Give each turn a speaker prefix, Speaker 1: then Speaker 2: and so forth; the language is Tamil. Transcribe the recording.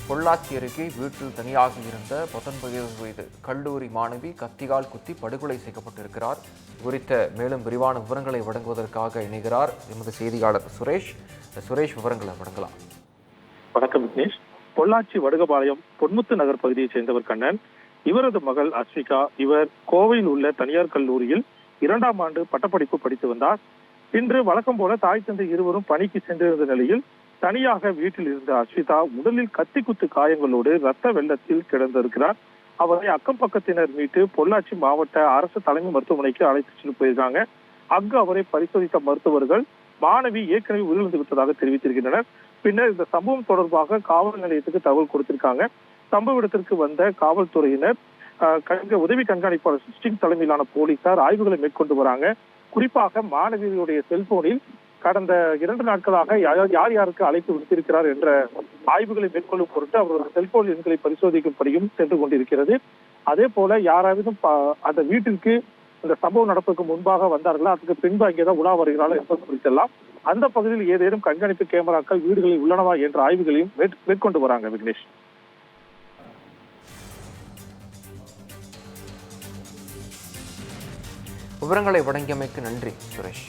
Speaker 1: பொள்ளாச்சி அருகே வீட்டில் தனியாக இருந்த 19 வயது கல்லூரி மாணவி கத்தியால் குத்தி படுகொலை செய்யப்பட்டிருக்கிறார். குறித்த மேலும் விரிவான விவரங்களை வழங்குவதற்காக இணைகிறார் எமது செய்தியாளர் சுரேஷ். விவரங்களை வழங்கலாம்.
Speaker 2: வணக்கம் விக்னேஷ். பொள்ளாச்சி வடுகபாளையம் பொன்முத்து நகர் பகுதியைச் சேர்ந்தவர் கண்ணன். இவரது மகள் அஸ்விகா. இவர் கோவையில் உள்ள தனியார் கல்லூரியில் 2ஆம் ஆண்டு பட்டப்படிப்பு படித்து வந்தார். இன்று வழக்கம் போல தாய் தந்தை இருவரும் பணிக்கு சென்றிருந்த நிலையில் தனியாக வீட்டில் இருந்த அஸ்விதா உடலில் கத்தி குத்து காயங்களோடு ரத்த வெள்ளத்தில் கிடந்திருக்கிறார். அவரை அக்கம் பக்கத்தினர் மீட்டு பொள்ளாச்சி மாவட்ட அரசு தலைமை மருத்துவமனைக்கு அழைத்து சென்று போயிருக்காங்க. அங்கு அவரை பரிசோதித்த மருத்துவர்கள் மாணவி ஏற்கனவே உயிரிழந்து விட்டதாக தெரிவித்திருக்கின்றனர். பின்னர் இந்த சம்பவம் தொடர்பாக காவல் நிலையத்துக்கு தகவல் கொடுத்திருக்காங்க. சம்பவ இடத்திற்கு வந்த காவல்துறையினர் உதவி கண்காணிப்பாளர் சிஸ்டிங் தலைமையிலான போலீசார் ஆய்வுகளை மேற்கொண்டு வராங்க. குறிப்பாக மாணவியுடைய செல்போனில் கடந்த 2 நாட்களாக யார் யாருக்கு அழைப்பு விடுத்திருக்கிறார் என்ற ஆய்வுகளை மேற்கொள்ளும் பொருட்டு அவர்களுடைய செல்போன் எண்களை பரிசோதிக்கும் பணியும் சென்று கொண்டிருக்கிறது. அதே போல யாராவது அந்த வீட்டிற்கு இந்த சம்பவம் நடப்பதற்கு முன்பாக வந்தார்களா, அதுக்கு பின்பு அங்கேதான் உலா வருகிறார்கள் என்பது குறித்தெல்லாம் அந்த பகுதியில் ஏதேனும் கண்காணிப்பு கேமராக்கள் வீடுகளில் உள்ளனவா என்ற ஆய்வுகளையும் மேற்கொண்டு வராங்க. விக்னேஷ்,
Speaker 1: விவரங்களை வழங்கியமைக்கு நன்றி சுரேஷ்.